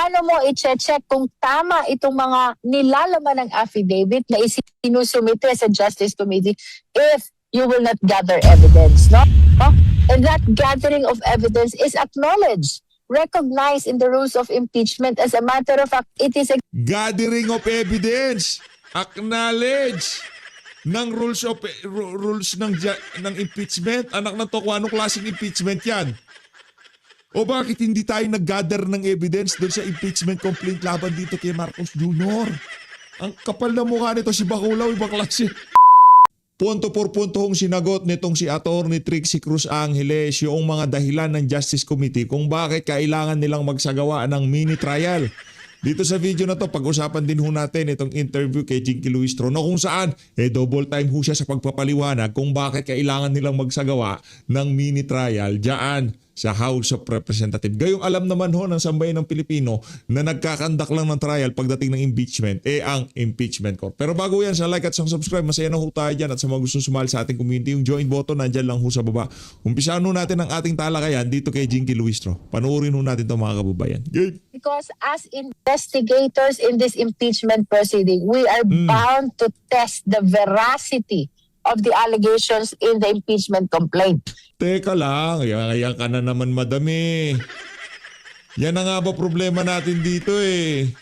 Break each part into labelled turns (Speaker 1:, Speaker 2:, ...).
Speaker 1: paano mo i-check kung tama itong mga nilalaman ng affidavit na isinusumite sa Justice Committee if you will not gather evidence, no? And that gathering of evidence is acknowledged, recognized in the rules of impeachment. As a matter of fact, it is a
Speaker 2: Gathering of evidence, acknowledge ng rules ng impeachment. Anak ng to, kung anong klaseng impeachment yan? O bakit hindi tayo nag-gather ng evidence doon sa impeachment complaint laban dito kay Marcos Jr.? Ang kapal na mukha nito si Baculaw, ibang klase. Punto por punto hong sinagot nitong si Atty. Trixie Cruz Angeles yung mga dahilan ng Justice Committee kung bakit kailangan nilang magsagawa ng mini trial. Dito sa video na to, pag-usapan din ho natin itong interview kay Jinky Luistro na kung saan double time ho siya sa pagpapaliwanag kung bakit kailangan nilang magsagawa ng mini trial dyan sa House of Representatives. Gayong alam naman ho ng sambayan ng Pilipino na nagkakandak lang ng trial pagdating ng impeachment, ang impeachment court. Pero bago yan, sa like at sa subscribe, masaya na ho tayo dyan at sa mga gustong sumali sa ating community, yung join button nandyan lang ho sa baba. Umpisaan ho natin ang ating talakayan dito kay Jinky Luistro. Panuorin ho natin ito mga kababayan. Game!
Speaker 1: because as investigators in this impeachment proceeding, we are bound to test the veracity of the allegations in the impeachment complaint.
Speaker 2: Teka lang, yan ka na naman madami. Yan na nga ba problema natin dito eh.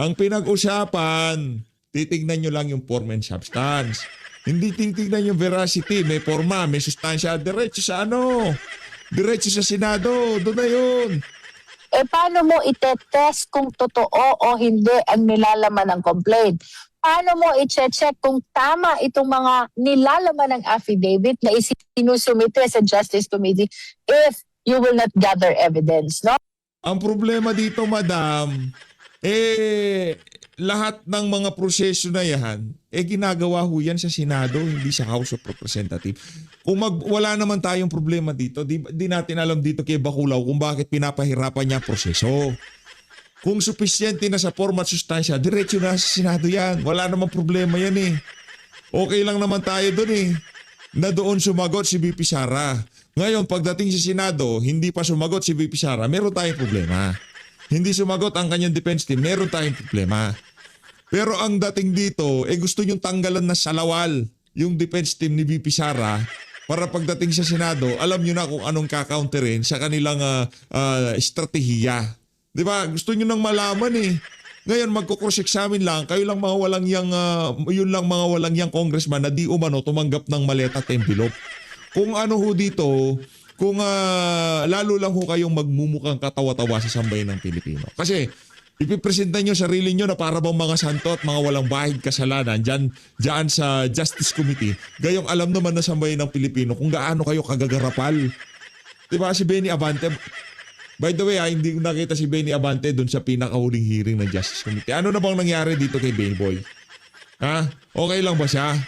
Speaker 2: Ang pinag-usapan, titignan nyo lang yung form and substance. Hindi titignan yung veracity, may forma, may sustansya, diretso sa diretso sa Senado, doon na yun.
Speaker 1: Paano mo itetest kung totoo o hindi ang nilalaman ng complaint? Paano mo i-check kung tama itong mga nilalaman ng affidavit na isinusumite sa Justice Committee if you will not gather evidence, no?
Speaker 2: Ang problema dito, madam, lahat ng mga proseso na yan, ginagawa ho yan sa Senado, hindi sa House of Representatives. Kung wala naman tayong problema dito, di natin alam dito kay Baculaw kung bakit pinapahirapan niya ang proseso. Kung sufisyente na sa forma at sustansya, diretso na sa Senado yan. Wala namang problema yan eh. Okay lang naman tayo doon eh. Na doon sumagot si VP Sara. Ngayon, pagdating sa Senado, hindi pa sumagot si VP Sara, meron tayong problema. Hindi sumagot ang kanyang defense team, meron tayong problema. Pero ang dating dito, gusto niyong tanggalan na salawal yung defense team ni VP Sara para pagdating sa Senado, alam niyo na kung anong kakounterin sa kanilang estratehiya. Diba? Gusto nyo nang malaman eh. Ngayon magko-cross-examine lang, kayo lang mga walang yun lang mga walang yang congressman na di umano tumanggap ng maleta at envelope. Kung ano ho dito, kung lalo lang ho kayong magmumukhang katawa-tawa sa sambayan ng Pilipino. Kasi ipipresenta nyo sarili nyo na para bang mga santo at mga walang bahid kasalanan dyan sa Justice Committee. Gayong alam naman na sambayan ng Pilipino kung gaano kayo kagagarapal. Diba si Benny Abante? By the way, hindi ko nakita si Benny Abante doon sa pinakahuling hearing ng Justice Committee. Ano na bang nangyari dito kay Benny Boy? Ha? Okay lang ba siya?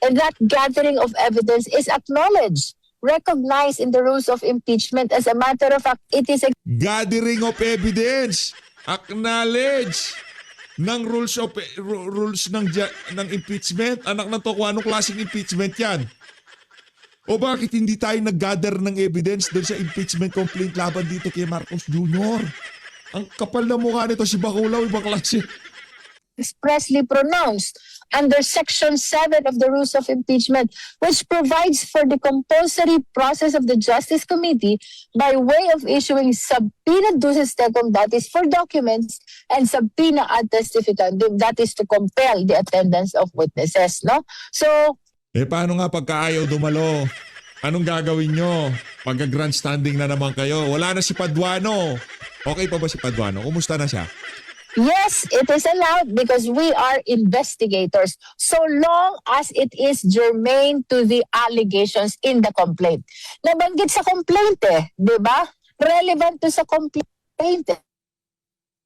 Speaker 1: And that gathering of evidence is acknowledged, recognized in the rules of impeachment. As a matter of fact, it is a
Speaker 2: Gathering of evidence, acknowledge ng rules ng impeachment. Anak ng to, kung anong klaseng impeachment yan? O bakit hindi tayo nag-gather ng evidence doon sa impeachment complaint laban dito kay Marcos Jr.? Ang kapal na mukha nito si Baculaw, ibang klase.
Speaker 1: expressly pronounced under Section 7 of the Rules of Impeachment, which provides for the compulsory process of the Justice Committee by way of issuing subpoena duces tecum, that is for documents, and subpoena ad testificandum, that is to compel the attendance of witnesses. No? So,
Speaker 2: Paano nga pagkaayaw dumalo? Anong gagawin nyo? Pagka-grandstanding na naman kayo. Wala na si Paduano. Okay pa ba si Paduano? Kumusta na siya?
Speaker 1: yes, it is allowed because we are investigators so long as it is germane to the allegations in the complaint. Nabanggit sa complaint di ba? Relevant to sa complaint.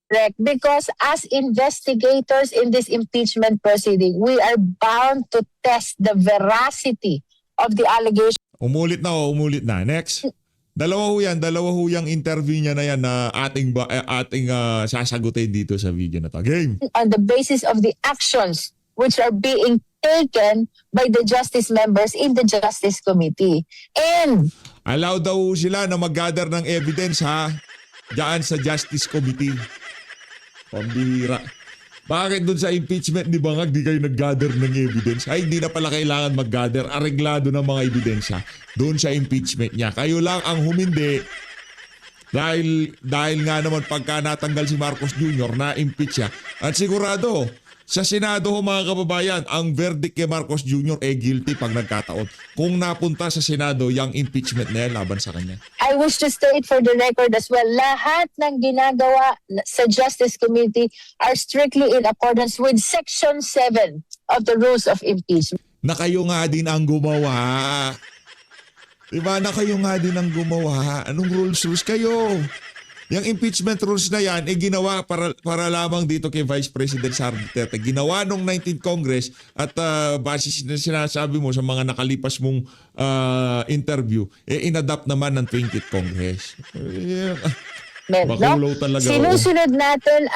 Speaker 1: Correct. Because as investigators in this impeachment proceeding, we are bound to test the veracity of the allegations.
Speaker 2: Umulit na. Next. Dalawa ho yung interview niya na yan na ating sasagutin dito sa video na to. Game!
Speaker 1: On the basis of the actions which are being taken by the justice members in the Justice Committee. And
Speaker 2: Allow daw sila na mag-gather ng evidence ha. diyan sa Justice Committee. Pambihira. Bakit dun sa impeachment ni Bangag di kayo nag-gather ng evidence? Ay, hindi na pala kailangan mag-gather. Areglado ng mga ebidensya doon sa impeachment niya. Kayo lang ang humindi dahil nga naman pagka natanggal si Marcos Jr. na-impeach siya. At sigurado, sa Senado mga kababayan, ang verdict kay Marcos Jr. guilty pag nagkataon. Kung napunta sa Senado yung impeachment na yan laban sa kanya.
Speaker 1: I wish to state for the record as well, lahat ng ginagawa sa Justice Committee are strictly in accordance with Section 7 of the Rules of Impeachment.
Speaker 2: Na kayo nga din ang gumawa. Diba? Na kayo nga din ang gumawa. Anong rules kayo? Yung impeachment rules na yan, ginawa para lamang dito kay Vice President Sara Duterte. Ginawa nung 19th Congress at base na sinasabi mo sa mga nakalipas mong interview, inadapt naman ng 20th Congress. Bakulo talaga.
Speaker 1: Sinusunod natin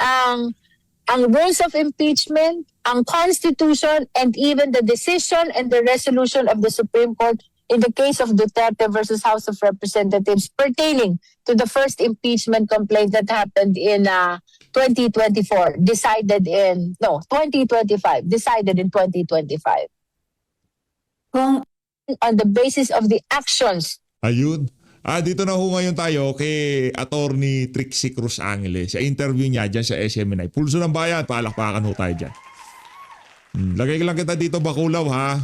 Speaker 1: ang rules of impeachment, ang Constitution, and even the decision and the resolution of the Supreme Court in the case of Duterte versus House of Representatives pertaining to the first impeachment complaint that happened in 2025, decided in 2025.
Speaker 3: Kung
Speaker 1: On the basis of the actions.
Speaker 2: Ayun. Dito na ho ngayon tayo kay Attorney Trixie Cruz Angeles. Sa interview niya dyan sa SMNI. Pulso ng Bayan, palakpakan ho tayo dyan. Lagay lang kita dito, Bakulaw, ha?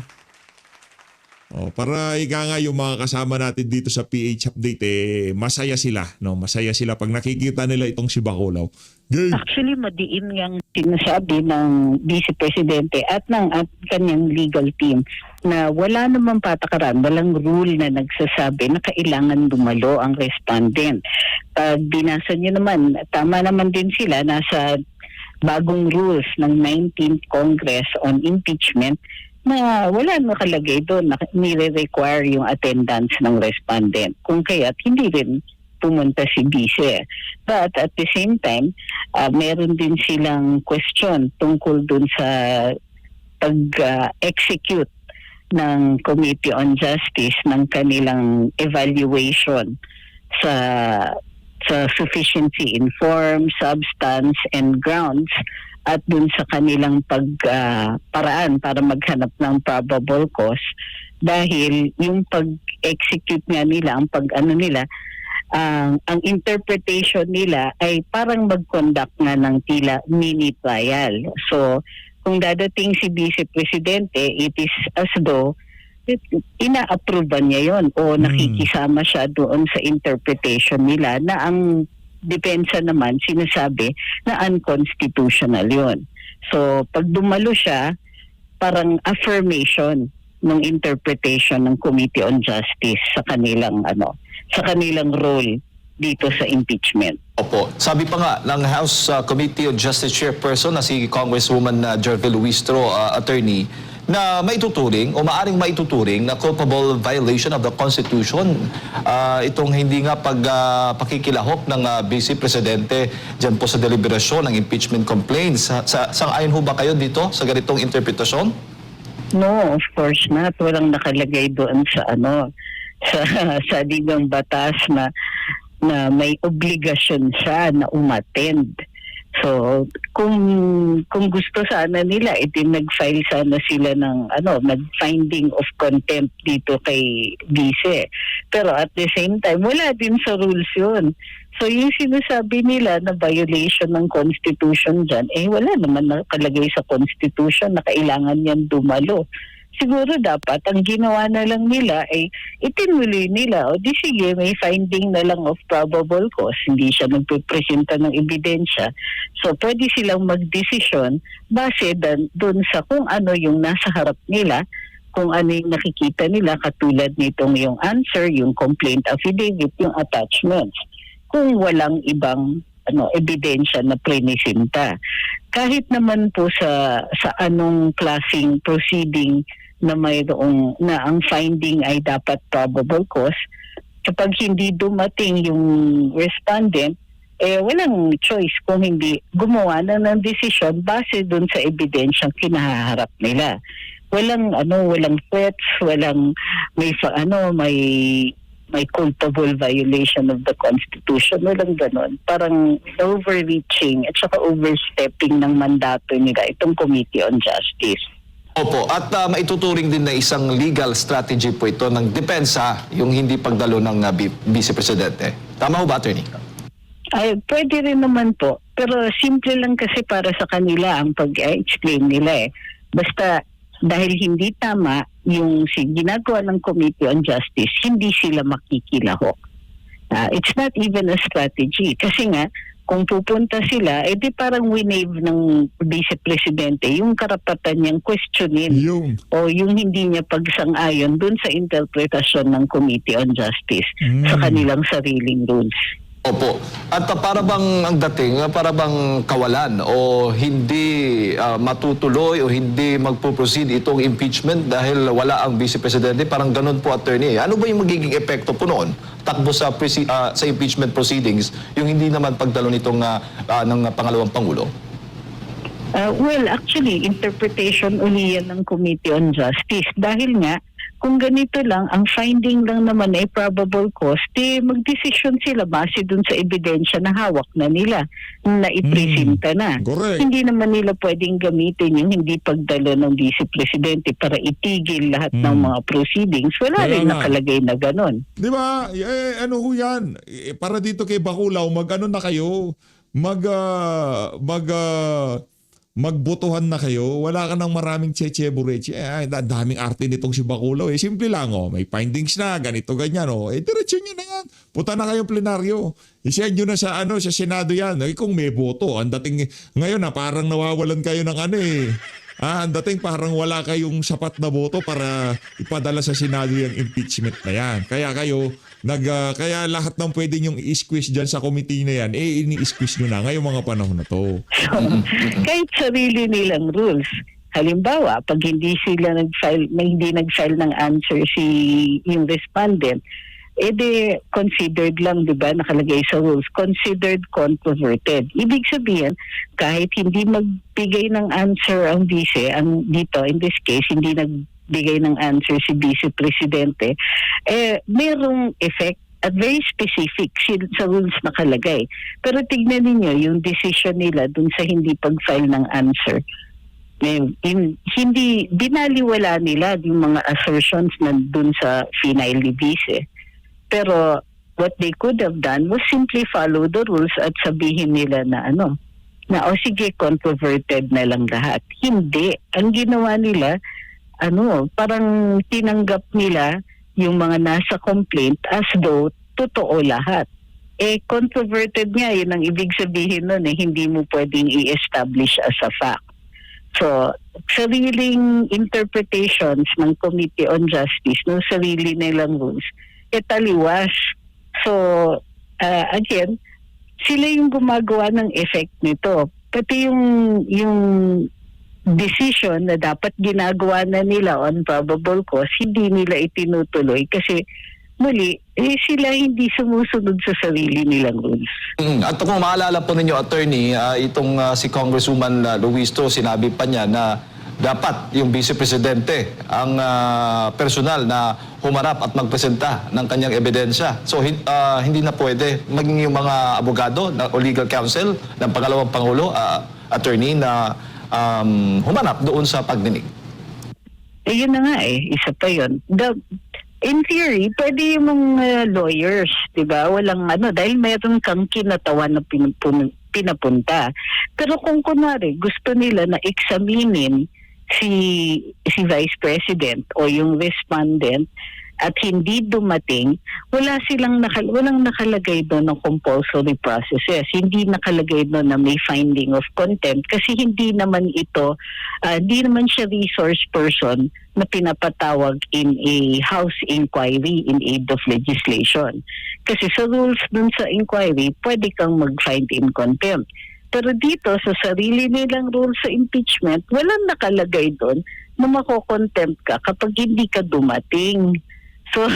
Speaker 2: Para ika nga yung mga kasama natin dito sa PH Update, masaya sila. No? Masaya sila pag nakikita nila itong si Bakulaw. Game.
Speaker 3: actually madiin yung sinasabi ng Vice Presidente at ng kanyang legal team na wala namang patakaran, walang rule na nagsasabi na kailangan dumalo ang respondent. Pag binasa nyo naman, tama naman din sila, nasa bagong rules ng 19th Congress on impeachment na wala nakalagay doon na nire-require yung attendance ng respondent. Kung kaya't hindi rin pumunta si Vice. But at the same time, meron din silang question tungkol doon sa pag-execute ng Committee on Justice ng kanilang evaluation sa sufficiency in form, substance, and grounds at dun sa kanilang paraan para maghanap ng probable cause dahil yung pag-execute nga nila, ang interpretation nila ay parang mag-conduct nga ng tila mini trial. So, kung dadating si Vice Presidente, it is as though ina-approvean niya yon o nakikisama siya doon sa interpretation nila na ang depensa naman sinasabi na unconstitutional yon. So, pag dumalo siya, parang affirmation ng interpretation ng Committee on Justice sa kanilang role dito sa impeachment.
Speaker 4: Opo. Sabi pa nga ng House Committee on Justice Chairperson na si Congresswoman Jervil Luistro, attorney, na maituturing o maaring maituturing na culpable violation of the Constitution itong hindi nga pakikilahok ng Vice Presidente dyan po sa deliberasyon ng impeachment complaints. Sang-ayon ho ba kayo dito sa ganitong interpretasyon?
Speaker 3: No, of course not. Walang nakalagay doon sa ligang batas na may obligasyon siya na umattend. So, kung gusto sana nila, nag-file sana sila ng nag-finding of contempt dito kay Vice. Pero at the same time, wala din sa rules yun. So, yung sinasabi nila na violation ng Constitution dyan, wala naman nakalagay sa Constitution na kailangan yan dumalo. Siguro dapat ang ginawa na lang nila ay itinuloy nila o di sige may finding na lang of probable cause, hindi siya nagpipresenta ng ebidensya. So pwede silang magdesisyon base doon sa kung ano yung nasa harap nila, kung ano yung nakikita nila katulad nitong yung answer, yung complaint affidavit, yung attachments. Kung walang ibang ebidensya na prenisinta. Kahit naman po sa anong klaseng proceeding na mayroong na ang finding ay dapat probable cause, kapag hindi dumating yung respondent, walang choice kung hindi gumawa na ng desisyon base dun sa ebidensyang kinaharap nila. Walang threats, walang may may culpable violation of the Constitution. Walang ganon. Parang overreaching at saka overstepping ng mandato nila itong Committee on Justice.
Speaker 4: Opo, at maituturing din na isang legal strategy po ito ng depensa, yung hindi pagdalo ng Vice Presidente. Tama ho ba, Attorney?
Speaker 3: Ay, pwede rin naman po. Pero simple lang kasi para sa kanila ang pag-explain nila eh. Basta dahil hindi tama yung ginagawa ng Committee on Justice, hindi sila makikilahok. It's not even a strategy. Kasi nga, kung pupunta sila, di parang winave ng Vice Presidente yung karapatan niyang questionin o yung hindi niya pagsang-ayon dun sa interpretasyon ng Committee on Justice sa kanilang sariling rules.
Speaker 4: Opo. At para bang ang dating, para bang kawalan o hindi matutuloy o hindi magpo-proceed itong impeachment dahil wala ang Vice Presidente, parang ganun po, Attorney. Ano ba yung magiging epekto po noon? Takbo sa impeachment proceedings, yung hindi naman pagdalo nitong ng pangalawang Pangulo?
Speaker 3: Well, actually, interpretation uli yan ng Committee on Justice. Dahil nga, kung ganito lang, ang finding lang naman ay probable cause, magdesisyon sila base dun sa ebidensya na hawak na nila, na ipresenta na.
Speaker 2: Correct.
Speaker 3: Hindi naman nila pwedeng gamitin yung hindi pagdalo ng Vice Presidente para itigil lahat ng mga proceedings. Wala
Speaker 2: Kaya
Speaker 3: rin
Speaker 2: nga.
Speaker 3: nakalagay na ganon.
Speaker 2: Di ba? Ano ho yan? Para dito kay Baculaw, mag-ano na kayo? Magbotohan na kayo. Wala ka ng maraming cheche-bureche. Daming arte nitong si Baculaw. Simple lang. May findings na. Ganito, ganyan. Diretso nyo na yan. Punta na kayong plenaryo. I-send nyo na sa Senado yan. Kung may boto. Ang dating ngayon parang nawawalan kayo ng ang dating parang wala kayong sapat na boto para ipadala sa Senado yung impeachment na yan. Kaya kayo, kaya lahat ng pwede nyong i-squeeze dyan sa committee na yan, ini-squeeze nyo na ngayong mga panahon na to.
Speaker 3: So, kahit sarili nilang rules, halimbawa, pag hindi sila hindi nag-file ng answer yung respondent, considered lang, di ba, nakalagay sa rules, considered controverted. Ibig sabihin, kahit hindi magbigay ng answer ang vice, dito, in this case, hindi nagbigay ng answer si Vice Presidente, merong effect at very specific sa rules nakalagay. Pero tignan niyo yung decision nila dun sa hindi pag-file ng answer. Hindi binaliwala nila yung mga assertions na dun sa final ni Vice. Pero what they could have done was simply follow the rules at sabihin nila na sige, controverted na lang lahat. Hindi. Ang ginawa nila, parang tinanggap nila yung mga nasa complaint as though totoo lahat. Controverted nga, yun ang ibig sabihin nun, hindi mo pwedeng i-establish as a fact. So, sariling interpretations ng Committee on Justice, ng sarili nilang rules, taliwas. So, again, sila yung gumagawa ng effect nito. Pati yung decision na dapat ginagawa na nila on probable cause, hindi nila itinutuloy kasi muli, sila hindi sumusunod sa sarili nilang rules.
Speaker 4: At kung maalala po ninyo, Attorney, itong si Congresswoman Luistro, sinabi pa niya na dapat yung Vice Presidente ang personal na humarap at magpresenta ng kanyang ebidensya. So hindi na pwede maging yung mga abogado o legal counsel ng pangalawang Pangulo, Attorney, na humarap doon sa pagdinig.
Speaker 3: Yun na nga isa pa yun. In theory, pwede yung mga lawyers, di ba? Walang dahil mayroon kang kinatawan na pinapunta. Pero kung kunwari, gusto nila na examinin si Vice President o yung respondent at hindi dumating, walang nakalagay doon ng compulsory processes. Hindi nakalagay doon na may finding of contempt kasi hindi naman siya resource person na pinapatawag in a House inquiry in aid of legislation. Kasi sa rules dun sa inquiry, pwede kang mag-find in contempt. Pero dito, sa sarili nilang rules sa impeachment, walang nakalagay doon na mako-contempt ka kapag hindi ka dumating. So,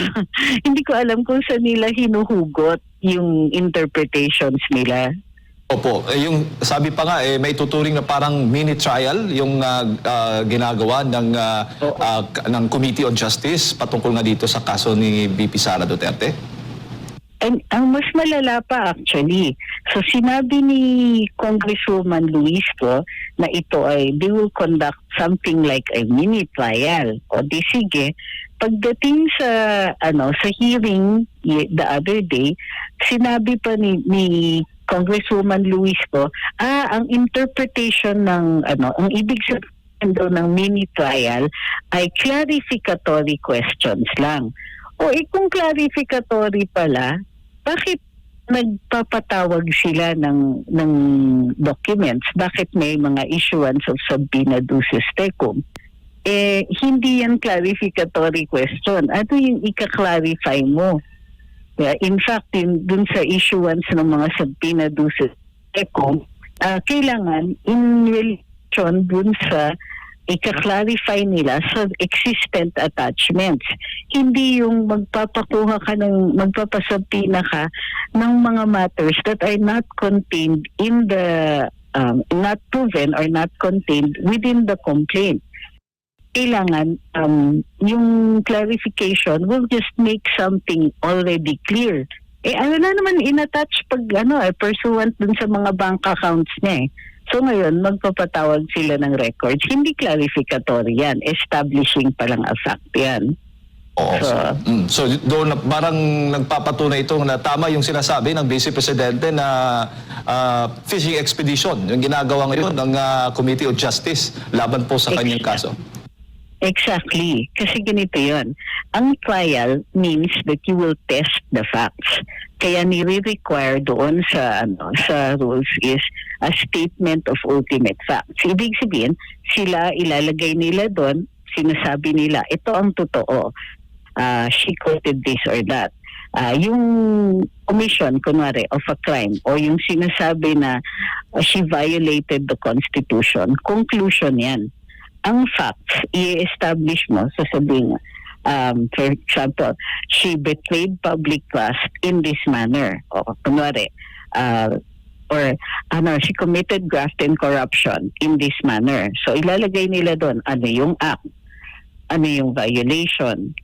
Speaker 3: hindi ko alam kung saan nila hinuhugot yung interpretations nila.
Speaker 4: Opo, yung sabi pa nga may tuturing na parang mini trial yung ginagawa ng Committee on Justice patungkol nga dito sa kaso ni VP Sara Duterte.
Speaker 3: Ang mas malala pa actually. So sinabi ni Congresswoman Luistro na ito ay they will conduct something like a mini trial. O di sige, pagdating sa sa hearing the other day, sinabi pa ni Congresswoman Luistro, ang interpretation ng ang ibig sabihin daw ng mini trial ay clarificatory questions lang. O kung clarificatory pala, bakit nagpapatawag sila ng documents? Bakit may mga issuance of subpoena duces tecum? Hindi yan clarificatory question. Ano yung ika-clarify mo? In fact, dun sa issuance ng mga subpoena duces tecum, kailangan in relation dun sa ika-clarify nila sa existent attachments. Hindi yung magpapasubpoena ka ng mga matters that are not contained in the, not proven or not contained within the complaint. Kailangan yung clarification will just make something already clear. Ano na naman in-attach pag pursuant dun sa mga bank accounts niya So ngayon, magpapatawag sila ng records. Hindi clarificatory yan. Establishing pa lang a fact yan.
Speaker 4: Oo. So doon parang nagpapatunay ito na tama yung sinasabi ng Vice Presidente na fishing expedition, yung ginagawa ngayon ng Committee of Justice laban po sa kanyang kaso.
Speaker 3: Exactly. Kasi ganito yun. Ang trial means that you will test the facts. Kaya nire-require doon sa rules is a statement of ultimate facts. Ibig sabihin, sila ilalagay nila doon, sinasabi nila, ito ang totoo. She quoted this or that. Yung commission, kunwari, of a crime o yung sinasabi na she violated the Constitution, conclusion yan. Ang facts, i-establish mo, sasabihin, for example, she betrayed public trust in this manner. O, kunwari, she committed graft and corruption in this manner. So, ilalagay nila doon, ano yung act, ano yung violation.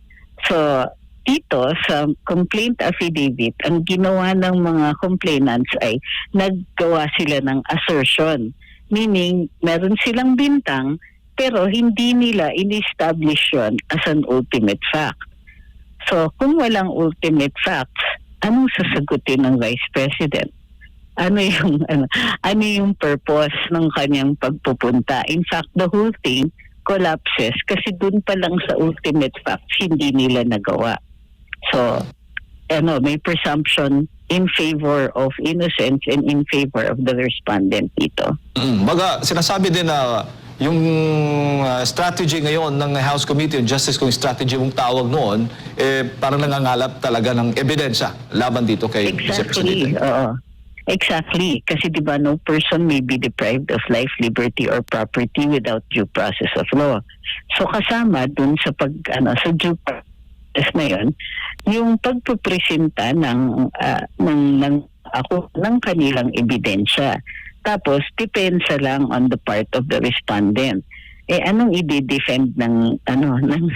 Speaker 3: So, dito sa complaint affidavit, ang ginawa ng mga complainants ay naggawa sila ng assertion. Meaning, meron silang bintang, pero hindi nila in-establish yun as an ultimate fact. So, kung walang ultimate facts, anong sasagutin ng Vice President? Ano yung purpose ng kanyang pagpupunta? In fact, the whole thing collapses kasi dun pa lang sa ultimate facts hindi nila nagawa. So, may presumption in favor of innocence and in favor of the respondent dito.
Speaker 4: Baga, sinasabi din na yung strategy ngayon ng House Committee on Justice, kung strategy mong tawag noon, parang nangangalap talaga ng ebidensya laban dito kay Vice Presidente.
Speaker 3: Oo. Exactly. Kasi diba, no person may be deprived of life, liberty, or property without due process of law. So kasama dun sa sa due process na yun, yung pagpupresenta ng kanilang ebidensya. Tapos, depensa lang on the part of the respondent. Anong i-defend ng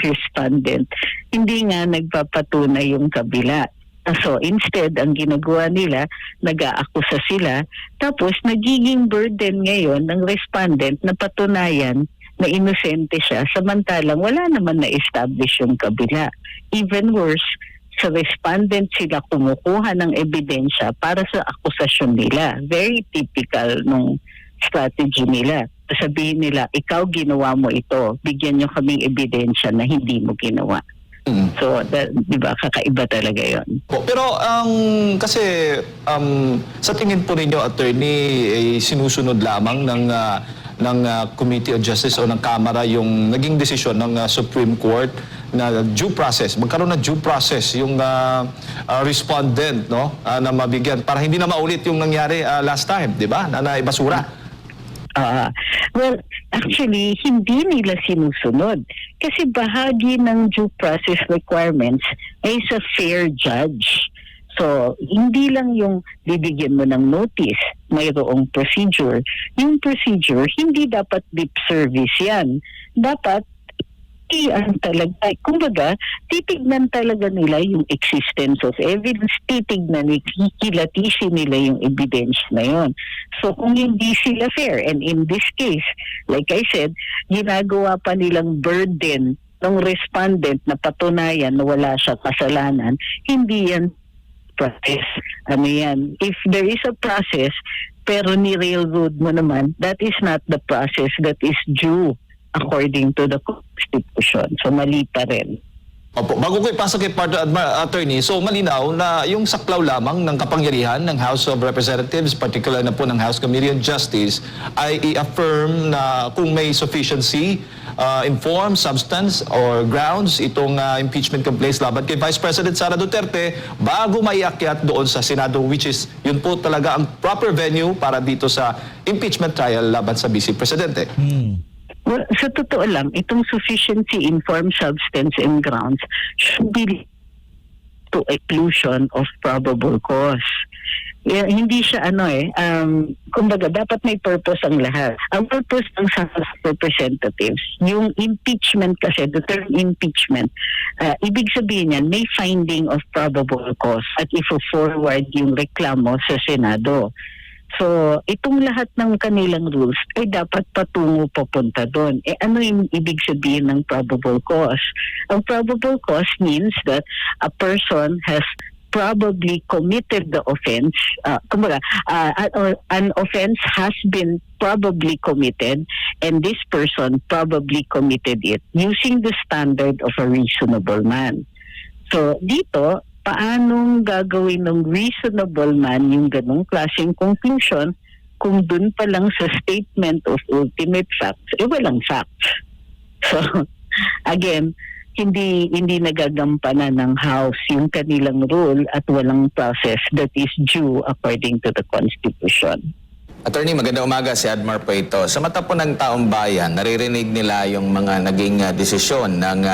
Speaker 3: respondent? Hindi nga nagpapatunay yung kabila. So, instead, ang ginagawa nila, nag-aakusa sila, tapos nagiging burden ngayon ng respondent na patunayan na inosente siya, samantalang wala naman na-establish yung kabila. Even worse, sa respondent sila kumukuha ng ebidensya para sa akusasyon nila. Very typical nung strategy nila. Sabihin nila, ikaw ginawa mo ito, bigyan nyo kaming ebidensya na hindi mo ginawa. So, di ba, kakaiba talaga yon.
Speaker 4: Pero kasi sa tingin po ninyo, attorney, sinusunod lamang ng Committee on Justice o ng Kamara yung naging desisyon ng Supreme Court na due process, magkaroon ng due process yung respondent, no, na mabigyan para hindi na maulit yung nangyari last time, di ba, na naibasura.
Speaker 3: Well, actually, hindi nila sinusunod kasi bahagi ng due process requirements ay sa fair judge. So, hindi lang yung bibigyan mo ng notice, mayroong procedure. Yung procedure, hindi dapat lip service yan. Dapat, talaga, kumbaga, titignan talaga nila yung existence of evidence, titignan, kikilatisin nila yung evidence na yon. So, kung hindi sila fair, and in this case, like I said, ginagawa pa nilang burden ng respondent na patunayan na wala siya kasalanan, hindi yan process. Ano yan? If there is a process, pero ni-railroad mo naman, that is not the process that is due according to the Constitution. So, mali pa rin.
Speaker 4: Opo, bago ko ipasok kay partner attorney, so malinaw na yung saklaw lamang ng kapangyarihan ng House of Representatives, particular na po ng House Committee on Justice, ay i-affirm na kung may sufficiency, inform, substance, or grounds itong impeachment complaints laban kay Vice President Sara Duterte bago maiakyat doon sa Senado, which is yun po talaga ang proper venue para dito sa impeachment trial laban sa Vice Presidente.
Speaker 3: Well, sa totoo lang, itong sufficiency, inform, substance, and grounds should be to exclusion of probable cause. Hindi siya kumbaga dapat may purpose ang lahat. Ang purpose ng House of Representatives, yung impeachment kasi, the term impeachment, ibig sabihin yan, may finding of probable cause at ifo-forward yung reklamo sa Senado. So, itong lahat ng kanilang rules ay dapat patungo papunta doon. Ano yung ibig sabihin ng probable cause? Ang probable cause means that a person has probably committed the offense, an offense has been probably committed and this person probably committed it using the standard of a reasonable man. So, dito, paanong gagawin ng reasonable man yung ganong klaseng conclusion kung dun pa lang sa statement of ultimate facts, walang facts. So, again, hindi nagagampanan ng House yung kanilang rule at walang process that is due according to the Constitution.
Speaker 5: Attorney, magandang umaga, si Admar po ito. Sa mata po ng taong bayan, naririnig nila yung mga naging desisyon ng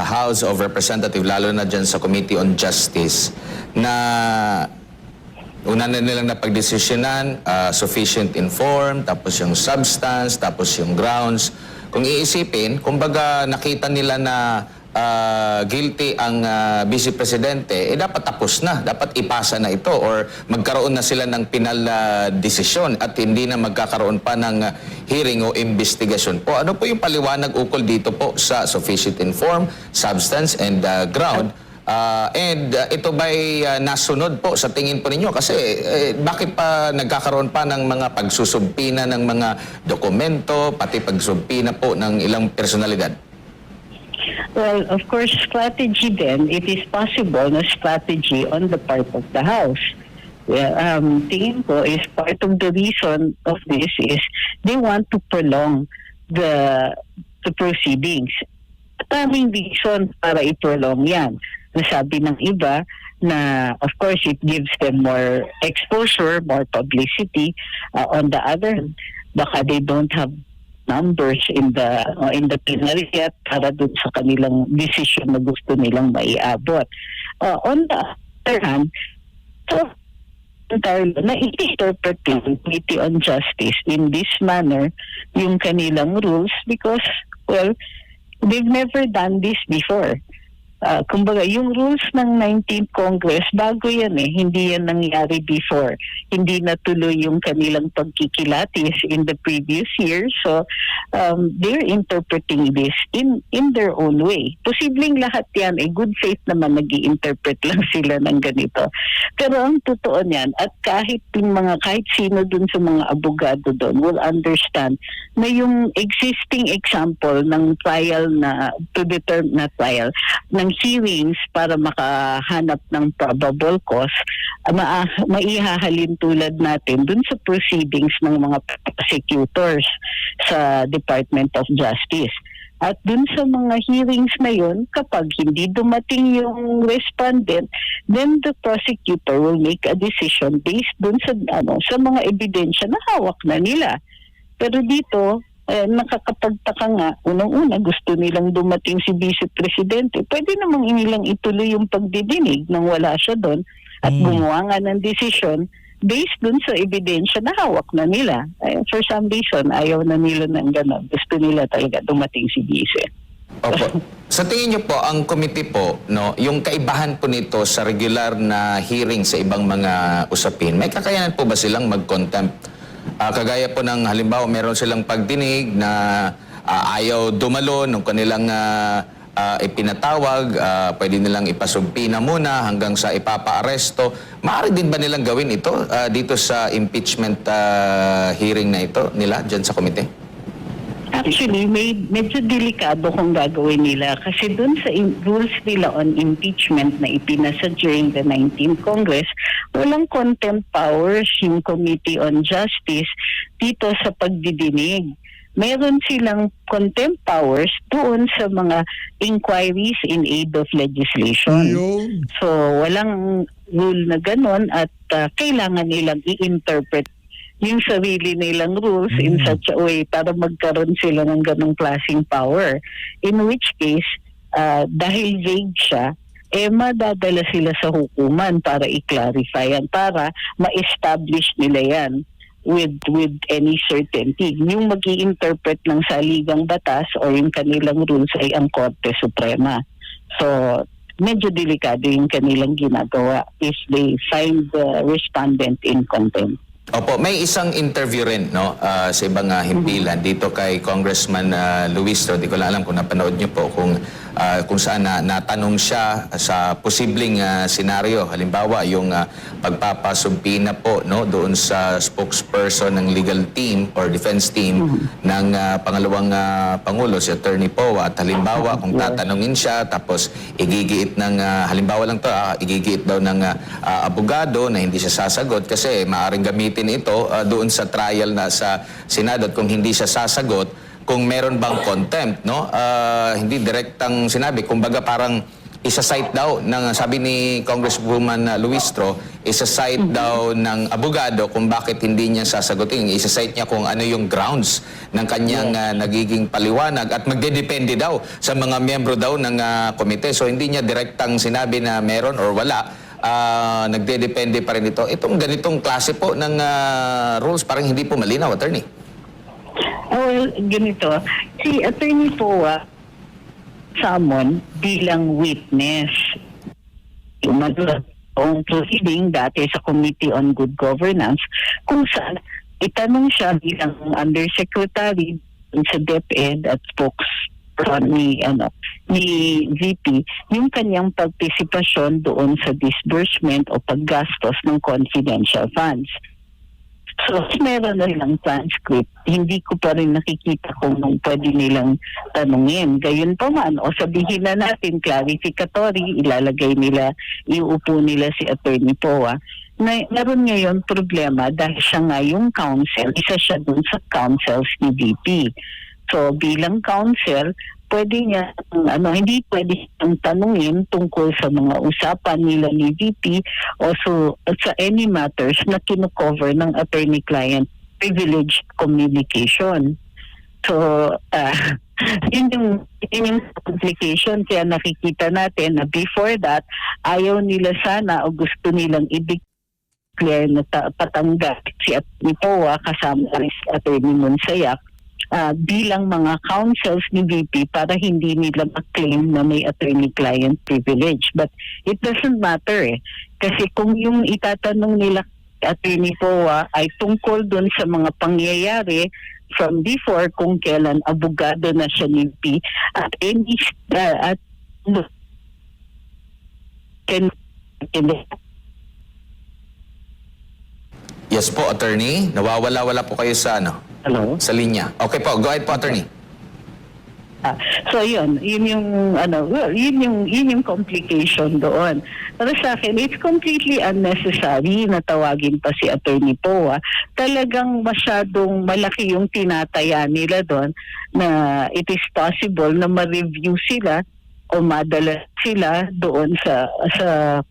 Speaker 5: House of Representatives, lalo na dyan sa Committee on Justice, na una na nilang napagdesisyonan, sufficient inform, tapos yung substance, tapos yung grounds. Kung iisipin, kumbaga nakita nila na guilty ang Vice Presidente, dapat tapos na. Dapat ipasa na ito or magkaroon na sila ng penal desisyon at hindi na magkakaroon pa ng hearing o investigasyon po. Ano po yung paliwanag ukol dito po sa sufficient inform, substance, and ground? Ito ba'y nasunod po sa tingin po ninyo? Kasi bakit pa nagkakaroon pa ng mga pagsusumpina ng mga dokumento, pati pagsumpina po ng ilang personalidad?
Speaker 3: Well, of course, strategy then, it is possible na strategy on the part of the House. Tingin ko is part of the reason of this is they want to prolong the proceedings. Maraming reason para i-prolong yan. Nasabi ng iba na, of course, it gives them more exposure, more publicity. On the other hand, baka they don't have numbers in the plenary at para dun sa kanilang decision na gusto nilang maiabot. On the other hand, so na-interpret yung Committee on Justice in this manner yung kanilang rules because, well, they've never done this before. Kumbaga, yung rules ng 19th Congress, bago yan hindi yan nangyari before. Hindi natuloy yung kanilang pagkikilatis in the previous year. So, they're interpreting this in their own way. Posibleng lahat yan, good faith naman nag-i-interpret lang sila ng ganito. Pero ang totoo niyan, at kahit sino dun sa mga abogado doon will understand na yung existing example ng trial ng hearings para makahanap ng probable cause, maihahalin tulad natin dun sa proceedings ng mga prosecutors sa Department of Justice. At dun sa mga hearings na yun, kapag hindi dumating yung respondent, then the prosecutor will make a decision based dun sa mga ebidensya na hawak na nila. Pero dito, nakakapagtaka nga, unang-una gusto nilang dumating si Vice Presidente. Pwede namang inilang ituloy yung pagdidinig nang wala siya doon at gumawa nga ng desisyon based dun sa ebidensya na hawak na nila. For some reason, ayaw na nila ng gano'n. Gusto nila talaga dumating si Vice.
Speaker 5: Opo. Sa tingin niyo po, ang committee po, no, yung kaibahan po nito sa regular na hearing sa ibang mga usapin, may kakayanan po ba silang mag-contempt? Kagaya po ng halimbawa, meron silang pagdinig na ayaw dumalo nung kanilang ipinatawag, pwede nilang ipasumpina muna hanggang sa ipapa-aresto. Maaari din ba nilang gawin ito dito sa impeachment hearing na ito nila dyan sa komite?
Speaker 3: Actually, medyo delikado kung gagawin nila kasi dun sa rules nila on impeachment na ipinasa during the 19th Congress, walang contempt powers yung Committee on Justice dito sa pagdidinig. Meron silang contempt powers doon sa mga inquiries in aid of legislation.
Speaker 2: Yun.
Speaker 3: So, walang rule na ganon at kailangan nilang i-interpret yung sarili nilang rules in such a way para magkaroon sila ng ganong klaseng power. In which case, dahil vague siya, madadala sila sa hukuman para i-clarify yan, para ma-establish nila yan with any certainty. Yung mag-i-interpret ng saligang batas o yung kanilang rules ay ang Korte Suprema. So, medyo delikado yung kanilang ginagawa if they find the respondent in contempt.
Speaker 5: Opo, may isang interview rin no sa ibang himpilan dito kay Congressman Luistro. Di ko lang alam kung napanood niyo po kung saan natanong siya sa posibleng senaryo. Halimbawa, yung pagpapasumpina po no doon sa spokesperson ng legal team or defense team ng pangalawang pangulo si Attorney Poe. At halimbawa, kung tatanungin siya tapos igigiit ng halimbawa lang to, igigiit daw ng abogado na hindi siya sasagot kasi maaring gamitin ito doon sa trial na sa Senado at kung hindi siya sasagot, kung meron bang contempt, no? Hindi direktang sinabi, kumbaga parang isa-cite daw ng sabi ni Congresswoman Luistro, isa-cite daw ng abogado kung bakit hindi niya sasagutin. Isa-cite niya kung ano yung grounds ng kanyang nagiging paliwanag at magdedepende daw sa mga miyembro daw ng komite. So hindi niya direktang sinabi na meron or wala. Nagdedepende pa rin ito. Itong ganitong klase po ng rules parang hindi po malinaw, attorney.
Speaker 3: Well, ganito. Si Attorney Poe summon bilang witness. Yung proceeding dati sa Committee on Good Governance kung saan itanong siya bilang undersecretary sa DepEd at spokesperson ni VP yung kanyang partisipasyon doon sa disbursement o paggastos ng confidential funds. So, meron na nilang transcript. Hindi ko pa rin nakikita kung pwede nilang tanungin. Gayun pa man, o sabihin na natin, clarificatory, iuupo nila si Attorney Poe. Meron ngayon problema dahil siya nga yung counsel, isa siya dun sa counsels ni VP. So, bilang counsel, pwede niya, hindi pwede siyang tanungin tungkol sa mga usapan nila ni VP o sa any matters na kino-cover ng attorney-client privileged communication. So, yun yung complication. Kaya nakikita natin na before that, ayaw nila sana o gusto nilang i-declare na patanggal si Atty. Poe kasama si Atty. Monsayak bilang mga counsels ni VP para hindi nila ma-claim na may attorney-client privilege. But it doesn't matter kasi kung yung itatanong nila Attorney Poe ay tungkol dun sa mga pangyayari from before kung kailan abogado na siya ni VP at any
Speaker 5: Yes po, attorney. Nawawala-wala po kayo sa
Speaker 3: Hello?
Speaker 5: sa linya. Okay po, go ahead po, attorney.
Speaker 3: So yun yung complication doon. Para sa akin, it's completely unnecessary na tawagin pa si Attorney Poe. Talagang masyadong malaki yung tinataya nila doon na it is possible na ma-review sila o madala sila doon sa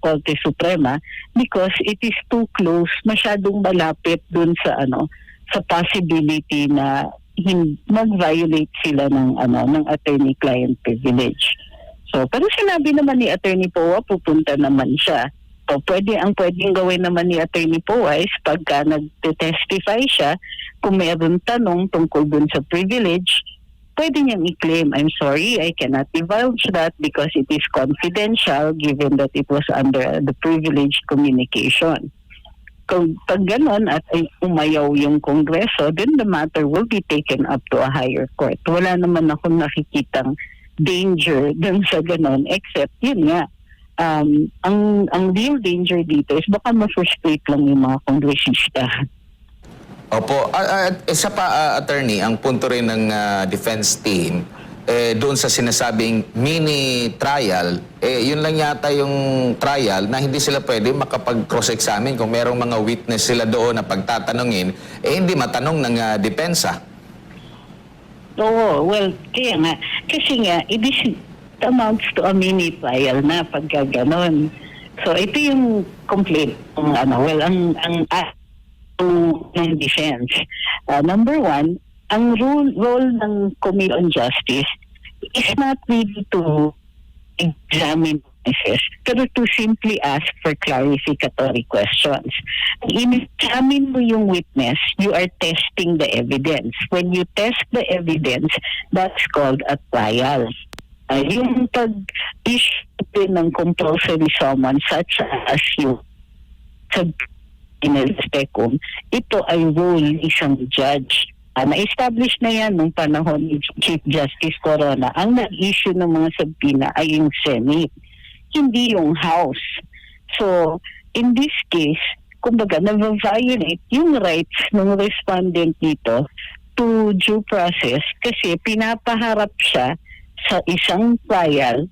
Speaker 3: Korte Suprema because it is too close, masyadong malapit doon sa sa possibility na mag-violate sila ng attorney-client privilege. So, pero sinabi naman ni Attorney Poe, pupunta naman siya O ang pwedeng gawin naman ni Attorney Poa is pagka nag-testify siya, kung mayroon tanong tungkol dun sa privilege, pwede niyang i-claim, I'm sorry, I cannot divulge that because it is confidential given that it was under the privileged communication. Kung pag ganon at umayaw yung Kongreso, then the matter will be taken up to a higher court. Wala naman akong nakikitang danger dun sa ganon, except yun nga, ang real danger dito is baka ma-frustrate lang yung mga kongresista.
Speaker 5: Opo. Isa pa, attorney, ang punto rin ng defense team, doon sa sinasabing mini trial, yun lang yata yung trial na hindi sila pwede makapag-cross-examine kung merong mga witness sila doon na pagtatanungin, hindi matanong ng depensa.
Speaker 3: Oo, well, kaya nga. Kasi nga, it amounts to a mini trial na pagka ganon. So, ito yung complaint. Ng defense. Number one, ang role ng Committee on Justice is not really to examine witnesses, pero to simply ask for clarificatory questions. In-examine mo yung witness, you are testing the evidence. When you test the evidence, that's called a trial. Yung pag-issue ng compulsory summons such as yung inelspecum, ito ay role ng isang judge. Na-establish na yan nung panahon ni Chief Justice Corona. Ang nag-issue ng mga subpoena ay yung Senate, hindi yung House. So, in this case, kumbaga, na-violate yung rights ng respondent dito to due process kasi pinapaharap siya sa isang trial,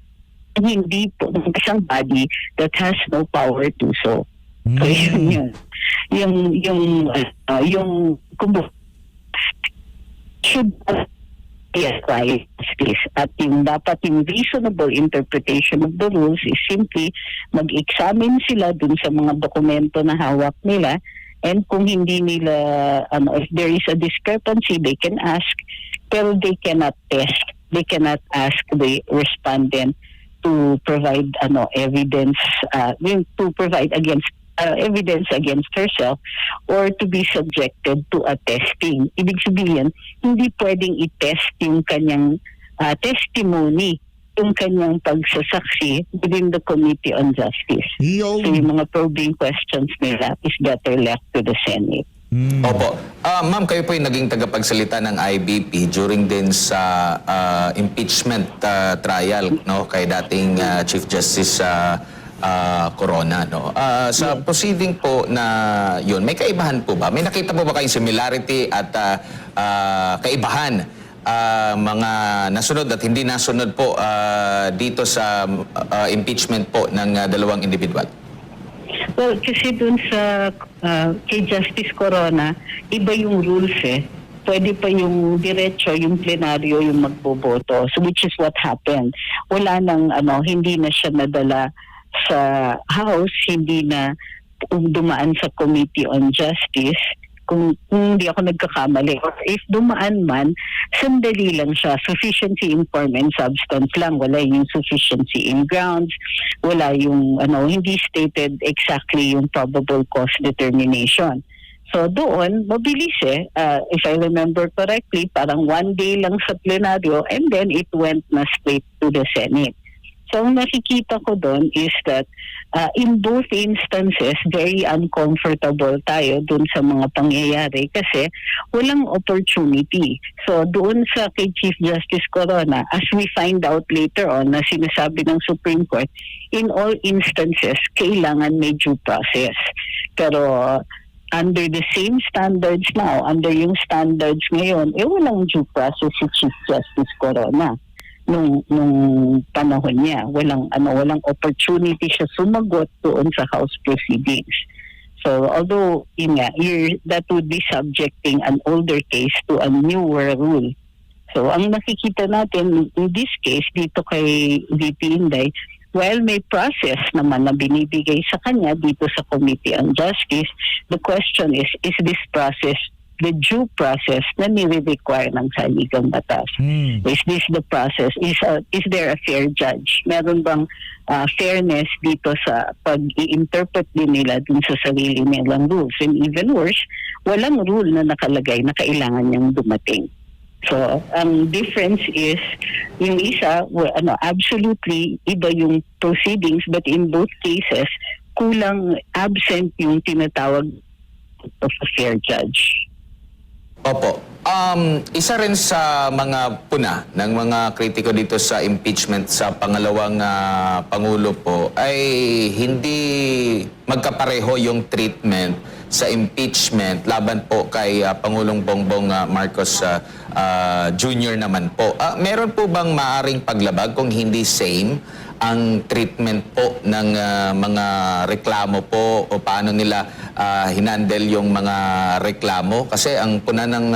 Speaker 3: hindi po ng isang body that has no power to so. So, yun. Yung kumbaga, should be a trial justice. At yung dapat yung reasonable interpretation of the rules is simply mag-examine sila dun sa mga dokumento na hawak nila, and kung hindi nila, if there is a discrepancy, they can ask, pero they cannot test. They cannot ask the respondent to provide evidence, to provide evidence against herself or to be subjected to a testing. Ibig sabihin, hindi pwedeng i-test yung kanyang testimony, yung kanyang pagsasaksi within the Committee on Justice. So yung mga probing questions nila is better left to the Senate.
Speaker 5: Opo. Ma'am, kayo po yung naging tagapagsalita ng IBP during din sa impeachment trial, no, kay dating Chief Justice Corona, no. Sa proceeding po na yun, may kaibahan po ba? May nakita po ba kayong similarity at kaibahan mga nasunod at hindi nasunod po dito sa impeachment po ng dalawang individual?
Speaker 3: Well, kasi dun sa kay Justice Corona, iba yung rules eh. Pwede pa yung diretso, yung plenaryo, yung magboboto. So which is what happened. Wala nang hindi na siya nadala sa House, hindi na dumaan sa Committee on Justice. Kung hindi ako nagkakamali, or if dumaan man, sandali lang siya. Sufficiency in form and substance lang. Wala yung sufficiency in grounds. Wala yung, hindi stated exactly yung probable cause determination. So doon, mabilis eh. If I remember correctly, parang one day lang sa plenaryo and then it went na straight to the Senate. So ang nakikita ko doon is that in both instances, very uncomfortable tayo doon sa mga pangyayari kasi walang opportunity. So doon sa kay Chief Justice Corona, as we find out later on na sinasabi ng Supreme Court, in all instances, kailangan may due process. Pero under the same standards now, under yung standards ngayon, walang due process si Chief Justice Corona. Nung panahon niya, walang opportunity siya sumagot doon sa House proceedings. So although that would be subjecting an older case to a newer rule. So ang nakikita natin in this case dito kay VP Inday, while may process naman na binibigay sa kanya dito sa Committee on Justice, the question is this process the due process na nire-require ng saligang batas. Is this the process? Is there a fair judge? Meron bang fairness dito sa pag-i-interpret din nila dun sa sarili nilang rules? And even worse, walang rule na nakalagay na kailangan niyang dumating. So, ang difference is, yung isa, absolutely iba yung proceedings, but in both cases, kulang, absent yung tinatawag of a fair judge.
Speaker 5: Opo. Isa rin sa mga puna ng mga kritiko dito sa impeachment sa pangalawang Pangulo po ay hindi magkapareho yung treatment sa impeachment laban po kay Pangulong Bongbong Marcos Jr. naman po. Meron po bang maaring paglabag kung hindi same ang treatment po ng mga reklamo po o paano nila hinandle yung mga reklamo? Kasi ang puna ng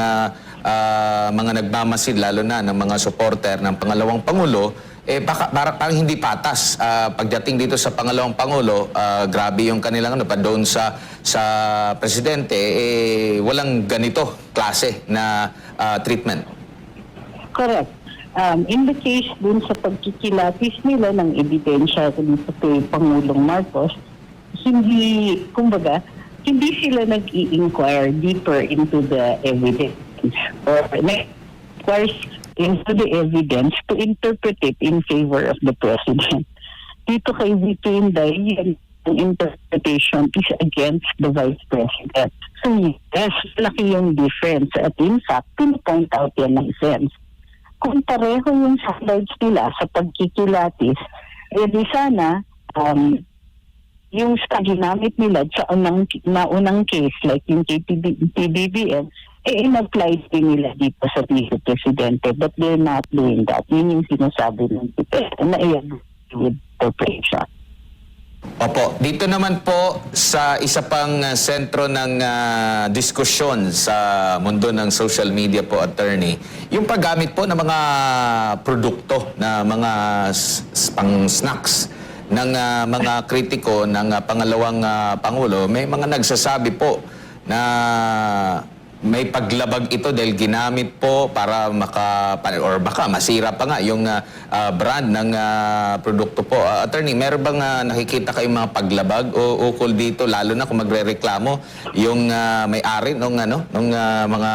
Speaker 5: mga nagmamasid, lalo na ng mga supporter ng pangalawang Pangulo, parang hindi patas. Pagdating dito sa pangalawang Pangulo, grabe yung kanilang pa doon sa presidente, walang ganito klase na treatment.
Speaker 3: Correct. In the case dun sa pagkikilatis nila ng ebidensya dito kay Pangulong Marcos, hindi sila nag-i-inquire deeper into the evidence or inquires into the evidence to interpret it in favor of the president. Dito kay VP Inday, ang interpretation is against the vice president. So yes, laki yung difference. At in fact, pin-point out yan ng sense. Kung pareho yung slides nila sa pagkikilatis, di sana yung sa ginamit nila sa naunang case like yung PBBM, in-apply din nila dito sa Vice Presidente, but they're not doing that. Yun yung sinasabi ng na with corporation.
Speaker 5: Opo, dito naman po sa isa pang sentro ng diskusyon sa mundo ng social media po, attorney, yung paggamit po ng mga produkto na mga pang snacks ng mga kritiko ng pangalawang Pangulo. May mga nagsasabi po na may paglabag ito dahil ginamit po para baka masira pa nga yung brand ng produkto po. Attorney, meron bang nakikita kayong mga paglabag o ukol dito, lalo na kung magrereklamo yung may-ari nung mga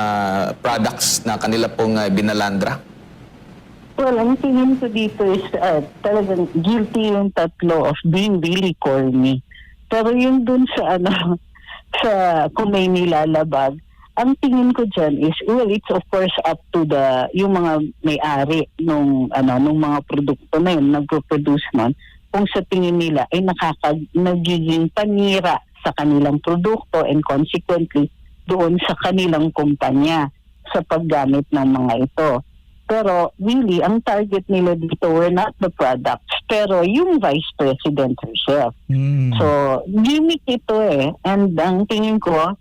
Speaker 5: products na kanila pong binalandra?
Speaker 3: Well, ang tingin ko dito is talagang guilty yung tatlo of being really corny. Pero yung dun sa sa kung may nilalabag, ang tingin ko dyan is, well, it's of course up to yung mga may-ari nung mga produkto na yun, nagpo-produce nun, kung sa tingin nila ay nagiging panira sa kanilang produkto and consequently doon sa kanilang kumpanya sa paggamit ng mga ito. Pero really, ang target nila dito were not the products, pero yung Vice President herself. So, gimmick ito and ang tingin ko,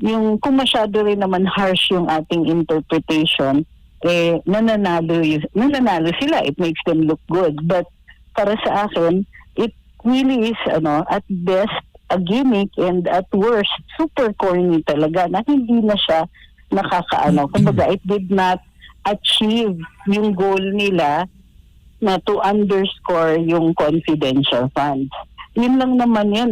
Speaker 3: yung kung masyado rin naman harsh yung ating interpretation, nananalo sila. It makes them look good. But para sa akin, it really is, at best, a gimmick and at worst, super corny talaga na hindi na siya kumbaga, it did not achieve yung goal nila na to underscore yung confidential funds. Yun lang naman yan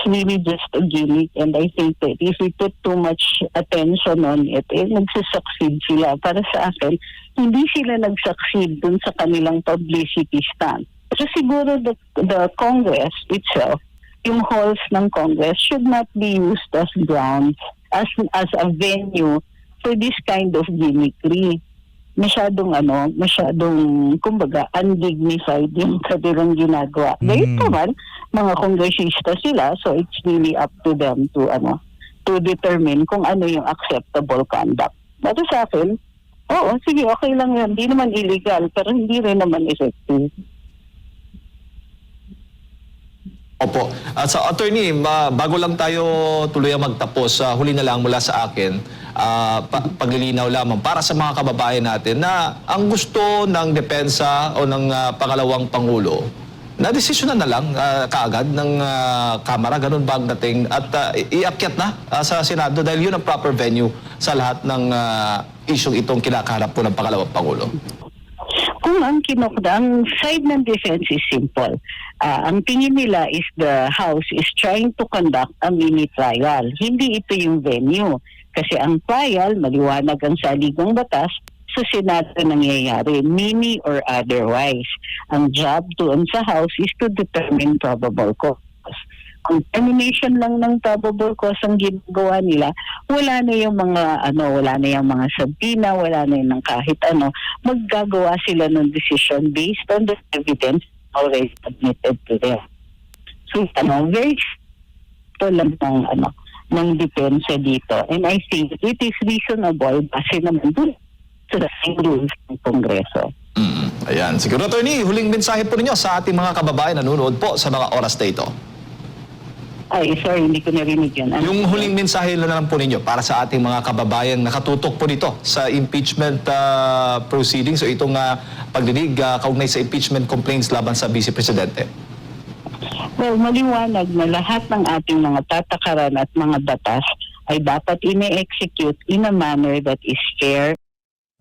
Speaker 3: It's really just a gimmick, and I think that if we put too much attention on it, nagsisucceed sila. Para sa akin, hindi sila nagsucceed dun sa kanilang publicity stunt. So siguro the Congress itself, yung halls ng Congress should not be used as grounds, as a venue for this kind of gimmickry. Masyadong kumbaga undignified yung kanilang ginagawa. Gayun naman, mga kongresista sila, so it's really up to them to determine kung ano yung acceptable conduct. Pero sa akin, sige, okay lang yan. Hindi naman illegal, pero hindi rin naman effective.
Speaker 4: Opo. Sa attorney, bago lang tayo tuluyang magtapos, huli na lang mula sa akin, paglilinaw lamang para sa mga kababayan natin na ang gusto ng depensa o ng pangalawang Pangulo Na-desisyonan na lang kaagad ng Kamara, ganun ba ang dating? At iakyat na sa Senado dahil yun ang proper venue sa lahat ng isyong itong kinakaharap po ng pangalawang Pangulo.
Speaker 3: Kung ang ang side ng defense is simple. Ang tingin nila is the House is trying to conduct a mini trial. Hindi ito yung venue. Kasi ang trial, maliwanag ang saligang batas, sa Senado nangyayari, mini or otherwise. Ang job doon sa House is to determine probable cause. Kung termination lang ng probable cause ang ginagawa nila, wala na yung mga sabina, wala na yung kahit ano, maggagawa sila ng decision based on the evidence already submitted to them. So, very simple lang ng depensa dito. And I think it is reasonable kasi naman dun sa rules ng Kongreso.
Speaker 4: Ayan. Siguro, Attorney, huling mensahe po ninyo sa ating mga kababayan na nanonood po sa mga oras na ito.
Speaker 3: Ay, sorry, hindi ko narinig yun.
Speaker 4: Yung huling mensahe na lang po ninyo para sa ating mga kababayan nakatutok po dito sa impeachment proceedings o itong pagdinig kaugnay sa impeachment complaints laban sa Vice Presidente.
Speaker 3: Well, maliwanag na lahat ng ating mga tatakaran at mga batas ay dapat ine-execute in a manner that is fair.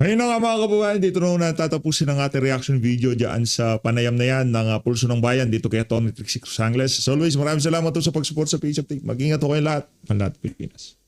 Speaker 2: Ayun na nga mga kababayan, dito na tatapusin ang ating reaction video dyan sa panayam na yan ng Pulso ng Bayan dito kay Tony Trixie Cruz Angles. As always, maraming salamat po sa pag-support sa Page Update. Mag-ingat po kayo lahat. Pilipinas.